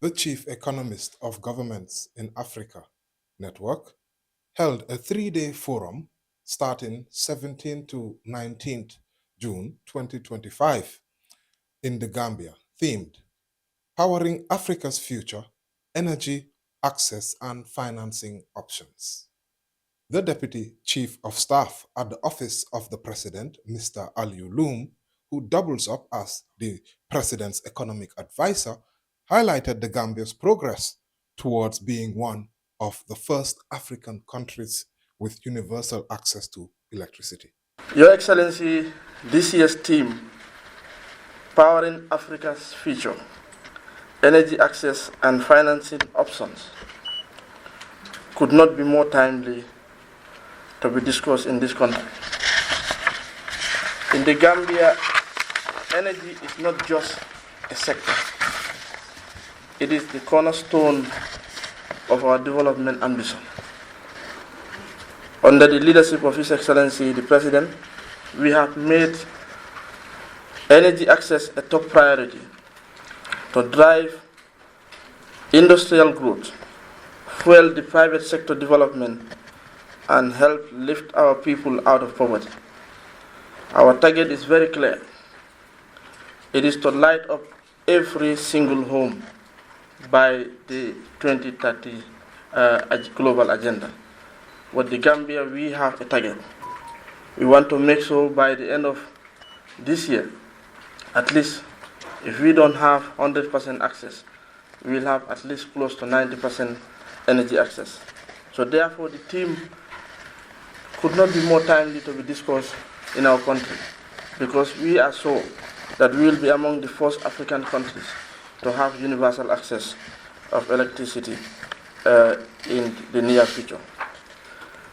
the chief economist of governments in Africa network, held a 3-day forum starting 17th to 19th June 2025 in the Gambia, themed Powering Africa's Future, Energy, Access and Financing Options. The Deputy Chief of Staff at the Office of the President, Mr. Alieu Loum, who doubles up as the President's economic advisor, highlighted the Gambia's progress towards being one of the first African countries with universal access to electricity. Your Excellency, this year's theme, Powering Africa's Future, Energy Access and Financing Options, could not be more timely to be discussed in this country. In the Gambia, energy is not just a sector. It is the cornerstone of our development ambition. Under the leadership of His Excellency the President, we have made energy access a top priority to drive industrial growth, fuel the private sector development, and help lift our people out of poverty. Our target is very clear. It is to light up every single home by the 2030 global agenda. With the Gambia, we have a target. We want to make sure by the end of this year, at least if we don't have 100% access, we will have at least close to 90% energy access. So therefore, the theme could not be more timely to be discussed in our country, because we are sure that we will be among the first African countries to have universal access of electricity in the near future.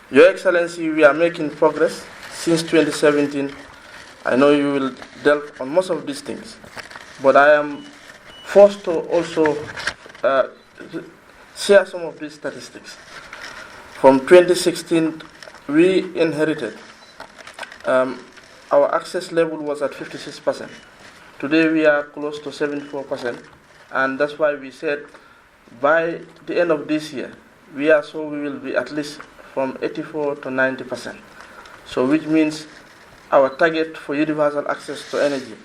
Your Excellency, we are making progress since 2017. I know you will delve on most of these things, but I am forced to also share some of these statistics. From 2016, we inherited our access level was at 56%. Today we are close to 74%, and that's why we said by the end of this year, we will be at least from 84 to 90%. So which means our target for universal access to energy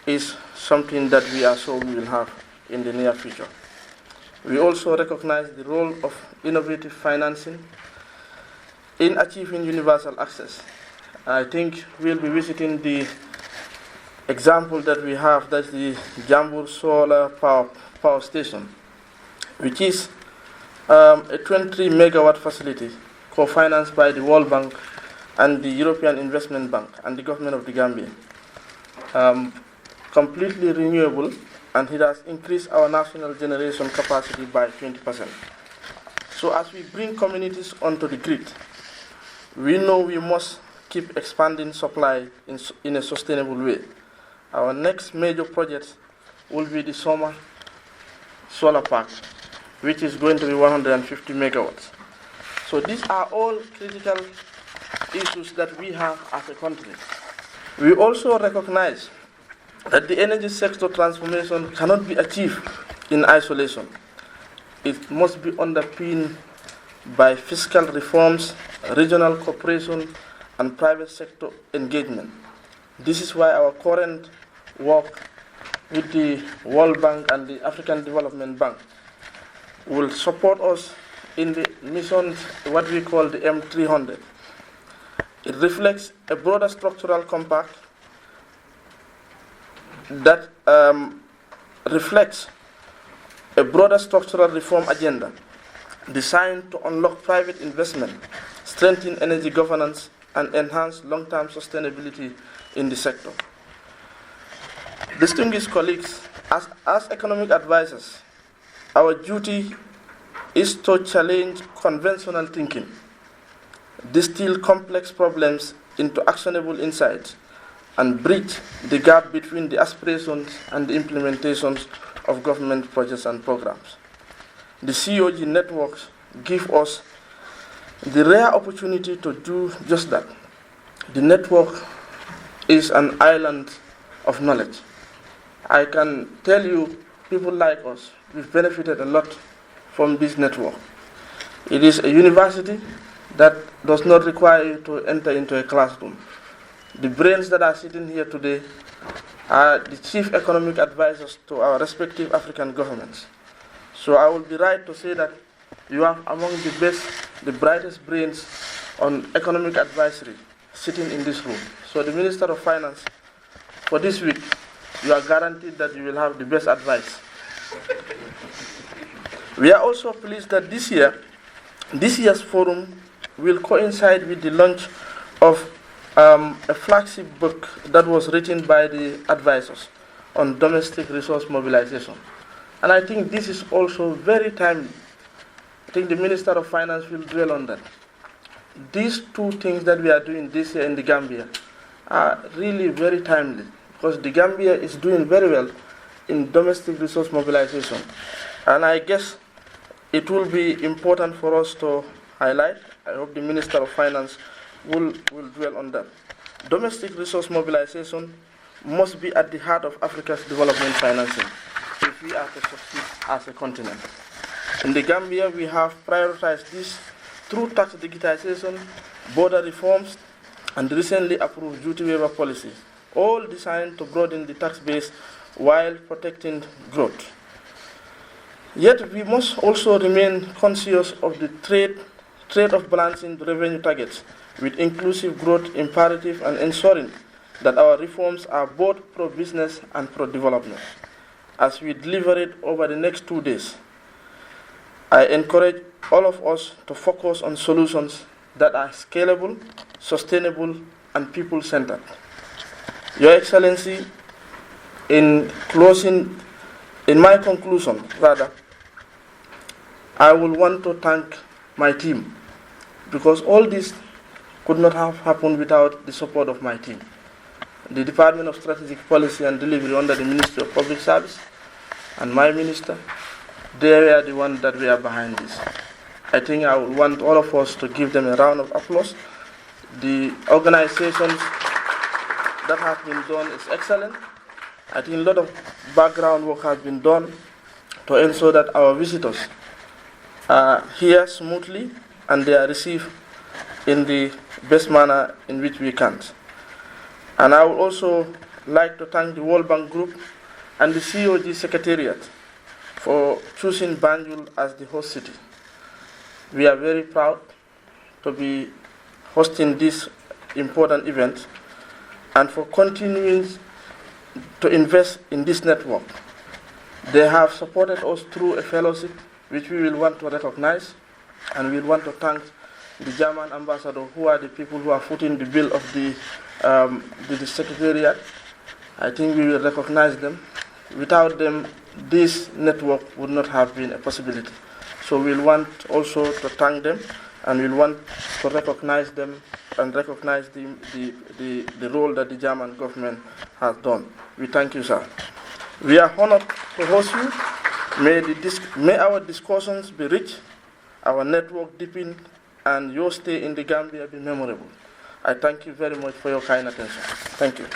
is something that we will have in the near future. We also recognize the role of innovative financing in achieving universal access. I think we'll be visiting the example that we have, that's the Jambur Solar Power Station, which is a 23 megawatt facility co-financed by the World Bank and the European Investment Bank and the government of the Gambia. Completely renewable, and it has increased our national generation capacity by 20%. So as we bring communities onto the grid, we know we must keep expanding supply in a sustainable way. Our next major project will be the Summer Solar Park, which is going to be 150 megawatts. So these are all critical issues that we have as a country. We also recognize that the energy sector transformation cannot be achieved in isolation. It must be underpinned by fiscal reforms, regional cooperation, and private sector engagement. This is why our current work with the World Bank and the African Development Bank will support us in the mission, what we call the M300. It reflects a broader structural compact that reflects a broader structural reform agenda designed to unlock private investment, strengthen energy governance, and enhance long-term sustainability in the sector. Distinguished colleagues, as economic advisors, our duty is to challenge conventional thinking, distill complex problems into actionable insights, and bridge the gap between the aspirations and the implementations of government projects and programs. The CEoG networks give us the rare opportunity to do just that. The network is an island of knowledge. I can tell you people like us, we've benefited a lot from this network. It is a university that does not require you to enter into a classroom. The brains that are sitting here today are the chief economic advisors to our respective African governments. So I will be right to say that you are among the best, the brightest brains on economic advisory sitting in this room. So the Minister of Finance, for this week, you are guaranteed that you will have the best advice. We are also pleased that this year's forum will coincide with the launch of a flagship book that was written by the advisors on domestic resource mobilization. And I think this is also very timely. I think the Minister of Finance will dwell on that. These two things that we are doing this year in the Gambia are really very timely, because the Gambia is doing very well in domestic resource mobilization. And I guess it will be important for us to highlight. I hope the Minister of Finance will dwell on that. Domestic resource mobilization must be at the heart of Africa's development financing if we are to succeed as a continent. In the Gambia, we have prioritized this through tax digitization, border reforms, and recently approved duty waiver policies, all designed to broaden the tax base while protecting growth. Yet we must also remain conscious of the trade of balancing revenue targets with inclusive growth imperative and ensuring that our reforms are both pro-business and pro-development. As we deliver it over the next 2 days, I encourage all of us to focus on solutions that are scalable, sustainable, and people-centered. Your Excellency, in my conclusion, I will want to thank my team, because all this could not have happened without the support of my team. The Department of Strategic Policy and Delivery under the Ministry of Public Service and my minister, they are the ones that we are behind this. I think I would want all of us to give them a round of applause. The organizations that have been done is excellent. I think a lot of background work has been done to ensure that our visitors are here smoothly and they are received in the best manner in which we can. And I would also like to thank the World Bank Group and the CEoG Secretariat for choosing Banjul as the host city. We are very proud to be hosting this important event and for continuing to invest in this network. They have supported us through a fellowship which we will want to recognize, and we will want to thank the German ambassador, who are the people who are footing the bill of the Secretariat. I think we will recognize them. Without them, this network would not have been a possibility. So we'll want also to thank them, and we'll want to recognize them and recognize the role that the German government has done. We thank you, sir. We are honored to host you. May our discussions be rich, our network deepen, and your stay in the Gambia be memorable. I thank you very much for your kind attention. Thank you.